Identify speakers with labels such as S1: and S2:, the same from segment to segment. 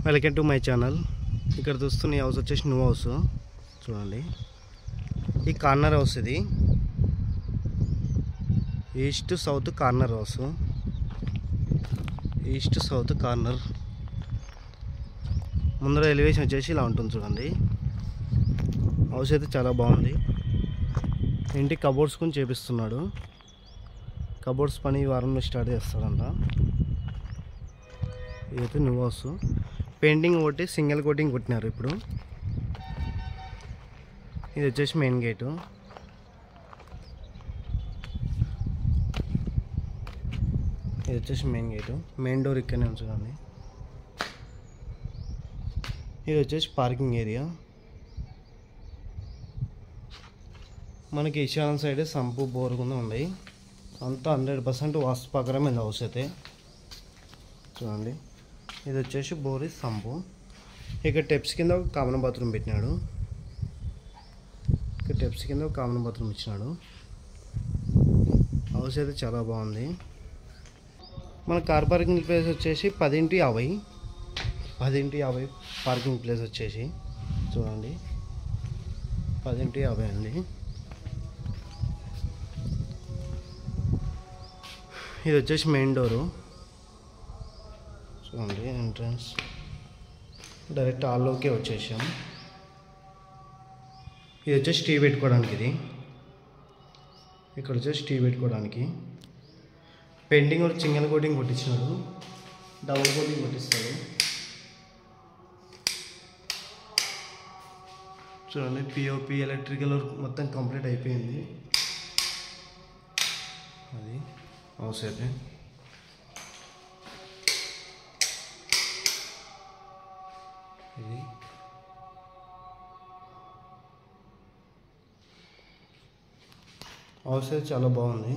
S1: Welcome to my channel. ఇక్కడ చూస్తున్న house వచ్చేసి న్యూ హౌస్. చూడండి, ఈ కార్నర్ హౌస్, ఇది east south corner house. East south corner ముందర ఎలివేషన్ వచ్చేసి ఇలా ఉంటుంది. చూడండి, హౌస్ అయితే చాలా బాగుంది. ఇంటి కబోర్డ్స్ కొని చేపిస్తున్నాడు. కబోర్డ్స్ పని ఈ వారంలో స్టార్ట్ చేస్తాడంట. ఇదైతే న్యూ హౌస్. పెయింటింగ్ ఒకటి సింగిల్ కోటింగ్ కొట్టినారు ఇప్పుడు. ఇది వచ్చేసి మెయిన్ గేటు. ఇది వచ్చేసి మెయిన్ గేటు. మెయిన్ డోర్ ఇక్కడనే ఉంచుకోండి. ఇది వచ్చేసి పార్కింగ్ ఏరియా. మనకి ఈశాన్య సైడ్ సంపు బోర్ కింద ఉన్నాయి. అంతా 100% వాస్తు ప్రకారం ఇది హౌస్ అయితే. చూడండి, ఇది వచ్చేసి బోర్, సంపు. ఇక్కడ టెప్స్ కింద ఒక కామన్ బాత్రూమ్ పెట్టినాడు. ఇక్కడ టెప్స్ కింద ఒక కామన్ బాత్రూమ్ ఇచ్చినాడు. హౌస్ అయితే చాలా బాగుంది. మన కార్ పార్కింగ్ ప్లేస్ వచ్చేసి 10x50. 10x50 పార్కింగ్ ప్లేస్ వచ్చేసి. చూడండి, 10x50 అండి. ఇది వచ్చేసి మెయిన్ డోరు. చూడండి, ఎంట్రన్స్ డైరెక్ట్ హాల్లోకే వచ్చేసాం. ఇది వచ్చేసి టీ పెట్టుకోవడానికి. ఇది ఇక్కడ వచ్చేసి టీ పెట్టుకోవడానికి. పెయింటింగ్ కూడా సింగిల్ కోటింగ్ కొట్టించినాడు, డబుల్ కోటింగ్ కొట్టిస్తాడు. చూడండి, పిఓపి ఎలక్ట్రికల్ వర్క్ మొత్తం కంప్లీట్ అయిపోయింది. అది హౌస్ అయితే. ఇది హౌస్ అయితే చాలా బాగుంది.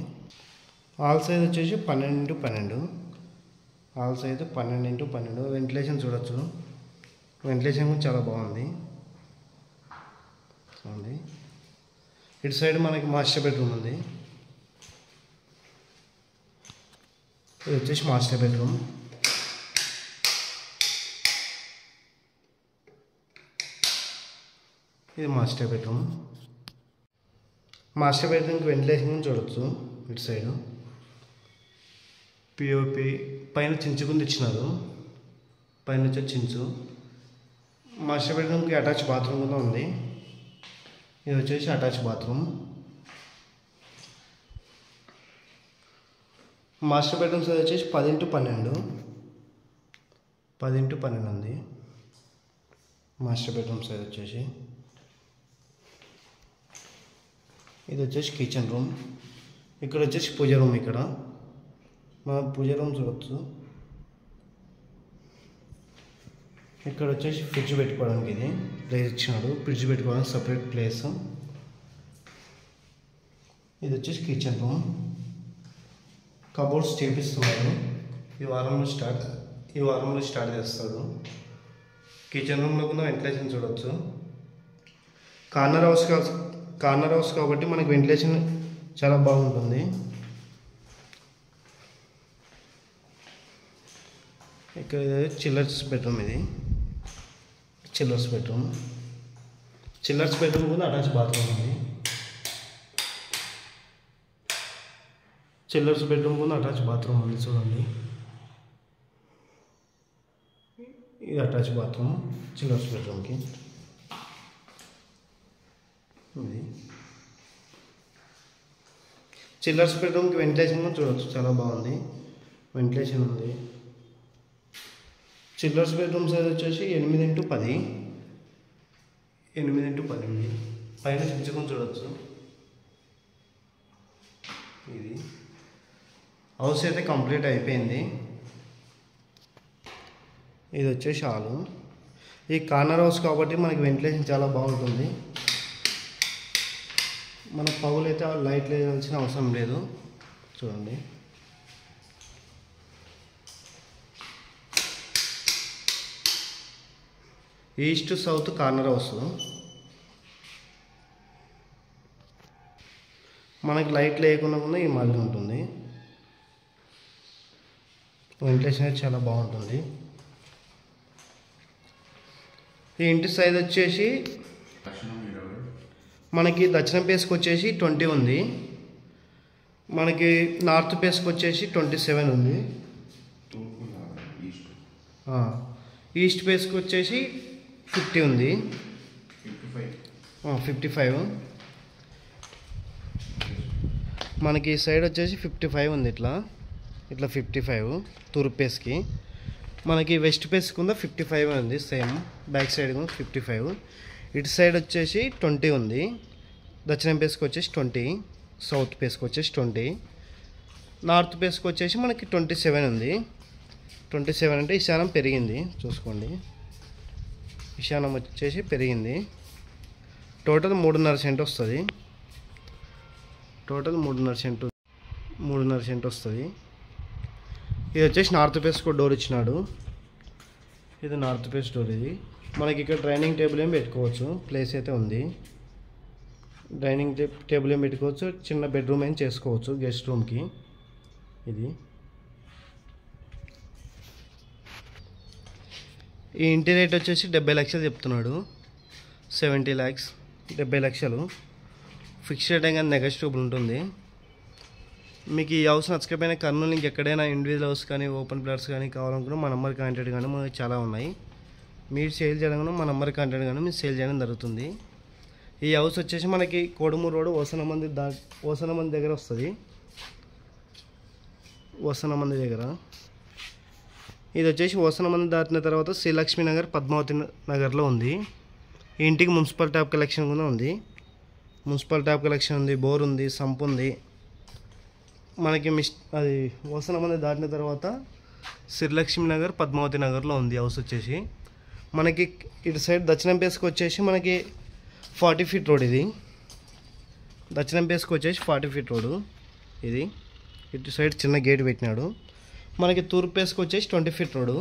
S1: హాల్ సైజ్ వచ్చేసి 12x12. Hall size 12x12. Ventilation చూడొచ్చు. వెంటిలేషన్ కూడా చాలా బాగుంది. చూడండి, ఇటు సైడ్ మనకి మాస్టర్ బెడ్రూమ్ ఉంది. ఇది వచ్చేసి మాస్టర్ బెడ్రూమ్. ఇది మాస్టర్ బెడ్రూమ్. మాస్టర్ బెడ్రూమ్కి వెంటిలేషన్ చూడొచ్చు. ఇటు సైడు పిఓపి పైన చించుకుంది ఇచ్చినారు. పైన వచ్చే చించు. మాస్టర్ బెడ్రూమ్కి అటాచ్ బాత్రూమ్ కూడా ఉంది. ఇది వచ్చేసి attach bathroom. Master bedroom size వచ్చేసి 10x12. 10x12 ఉంది మాస్టర్ బెడ్రూమ్ సైజ్ వచ్చేసి. ఇది వచ్చేసి కిచెన్ రూమ్. ఇక్కడ వచ్చేసి పూజ రూమ్. ఇక్కడ మనం పూజ రూమ్ చూడవచ్చు. ఇక్కడ వచ్చేసి ఫ్రిడ్జ్ పెట్టుకోవడానికి ఇది ప్లేస్ ఇచ్చినాడు. ఫ్రిడ్జ్ పెట్టుకోవడానికి సపరేట్ ప్లేస్. ఇది వచ్చేసి కిచెన్ రూమ్. కబోర్డ్స్ చేపిస్తున్నారు. ఈ వారంలో స్టార్ట్ చేస్తాడు. కిచెన్ రూమ్లో కూడా వెంటిలేషన్ చూడవచ్చు. కార్నర్ హౌస్ కాబట్టి మనకి వెంటిలేషన్ చాలా బాగుంటుంది. ఇక్కడ చిల్లర్స్ బెడ్రూమ్. ఇది చిల్లర్స్ బెడ్రూమ్. చిల్లర్స్ బెడ్రూమ్ కూడా అటాచ్ బాత్రూమ్ ఉంది. చిల్లర్స్ బెడ్రూమ్ కూడా అటాచ్ బాత్రూమ్ ఉంది. చూడండి, ఇది అటాచ్ బాత్రూమ్ చిల్లర్స్ బెడ్రూమ్కి. ఇది చిల్లర్స్ బెడ్రూమ్కి వెంటిలేషన్ చూడవచ్చు. చాలా బాగుంది, వెంటిలేషన్ ఉంది. చిల్లర్స్ బెడ్రూమ్ సైజ్ వచ్చేసి 8x10. 8x10 ఉంది. పైన చించుకొని చూడవచ్చు. ఇది హౌస్ అయితే కంప్లీట్ అయిపోయింది. ఇది వచ్చేసి హాలు. ఈ కార్నర్ హౌస్ కాబట్టి మనకి వెంటిలేషన్ చాలా బాగుంటుంది. మన పగులైతే లైట్ వేయాల్సిన అవసరం లేదు. చూడండి, ఈస్ట్ సౌత్ కార్నర్ హౌస్. మనకి లైట్ లేకుండా కూడా ఈ మాదిరి ఉంటుంది. వెంటిలేషన్ చాలా బాగుంటుంది. ఈ ఇంటి సైజ్ వచ్చేసి మనకి దక్షిణం ఫేస్కి వచ్చేసి 20 ఉంది, మనకి నార్త్ ఫేస్కి వచ్చేసి 27 ఉంది, ఈస్ట్ ఫేస్కి వచ్చేసి 50 ఉంది, 55. మనకి ఈ సైడ్ వచ్చేసి 55 ఉంది, ఇట్లా 55 తూర్పు ఫేస్కి. మనకి వెస్ట్ ఫేస్కి ఉందా 55 ఉంది, సేమ్ బ్యాక్ సైడ్ 55. ఇటు సైడ్ వచ్చేసి 20 ఉంది, దక్షిణం ఫేస్కి వచ్చేసి 20, సౌత్ ఫేస్కి వచ్చేసి 20, నార్త్ ఫేస్కి వచ్చేసి మనకి 27 ఉంది. 27 అంటే ఈశానం పెరిగింది, చూసుకోండి, ఈశానం వచ్చేసి పెరిగింది. టోటల్ 3.5 సెంట్ వస్తుంది, టోటల్ 3.5 సెంట్ వస్తుంది. ఇది వచ్చేసి నార్త్ ఫేస్కి డోర్ ఇచ్చినాడు, ఇది నార్త్ ఫేస్ డోర్. ఇది మనకి ఇక్కడ డైనింగ్ టేబుల్ ఏం పెట్టుకోవచ్చు, ప్లేస్ అయితే ఉంది, డైనింగ్ టేబుల్ ఏం పెట్టుకోవచ్చు, చిన్న బెడ్రూమ్ ఏం చేసుకోవచ్చు గెస్ట్ రూమ్కి. ఇది ఈ ఇంటి రేట్ వచ్చేసి 70 లక్షలు చెప్తున్నాడు, 70 lakhs, 70 లక్షలు ఫిక్స్డ్ రేట్ కానీ నెగోషియబుల్ ఉంటుంది. మీకు ఈ హౌస్ నచ్చకపోయినా కర్నూలు ఇంకెక్కడైనా ఇండివిజువల్ హౌస్ కానీ ఓపెన్ ప్లాట్స్ కానీ కావాలనుకున్నా మా నెంబర్ కాంటాక్ట్ కానీ మనకి చాలా ఉన్నాయి. మీరు సేల్ చేయడం కానీ మా నెంబర్ కాంటాక్ట్ కానీ మీరు సేల్ చేయడం జరుగుతుంది. ఈ హౌస్ వచ్చేసి మనకి కోడుమూరు రోడ్ ఓసనమంది దగ్గర వస్తుంది, ఓసనమంది దగ్గర. ఇది వచ్చేసి ఓసనమంది దాటిన తర్వాత శ్రీలక్ష్మీ నగర్ పద్మావతి నగర్లో ఉంది. ఈ ఇంటికి మున్సిపల్ ట్యాప్ కలెక్షన్ కూడా ఉంది, మున్సిపల్ ట్యాప్ కలెక్షన్ ఉంది, బోర్ ఉంది, సంప్ ఉంది. మనకి అది ఓసనమంది దాటిన తర్వాత శ్రీలక్ష్మీ నగర్ పద్మావతి నగర్లో ఉంది హౌస్ వచ్చేసి. మనకి ఇటు సైడ్ దక్షిణం ఫేస్కి వచ్చేసి మనకి 40 feet రోడ్. ఇది దక్షిణం ఫేస్కి వచ్చేసి 40 feet రోడ్. ఇది ఇటు సైడ్ చిన్న గేట్ పెట్టినాడు. మనకి తూర్పు ఫేస్కి వచ్చేసి 20 feet రోడ్.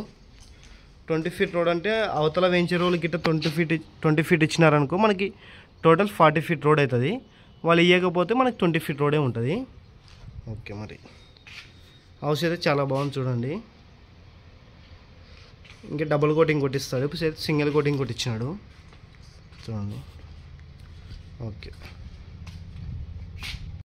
S1: 20 feet రోడ్ అంటే అవతల వెంచర్ రోడ్లు గిట్ట 20 feet ఇచ్చినారనుకో మనకి టోటల్ 40 feet రోడ్ అవుతుంది. వాళ్ళు ఇవ్వకపోతే మనకి 20 feet రోడే ఉంటుంది. ఓకే, మరి హౌస్ అయితే చాలా బాగుంది చూడండి. ఇంకా డబుల్ కోటింగ్ కొట్టిస్తాడు, ఇప్పుడు సింగిల్ కోటింగ్ కొట్టించినాడు చూడండి. ఓకే.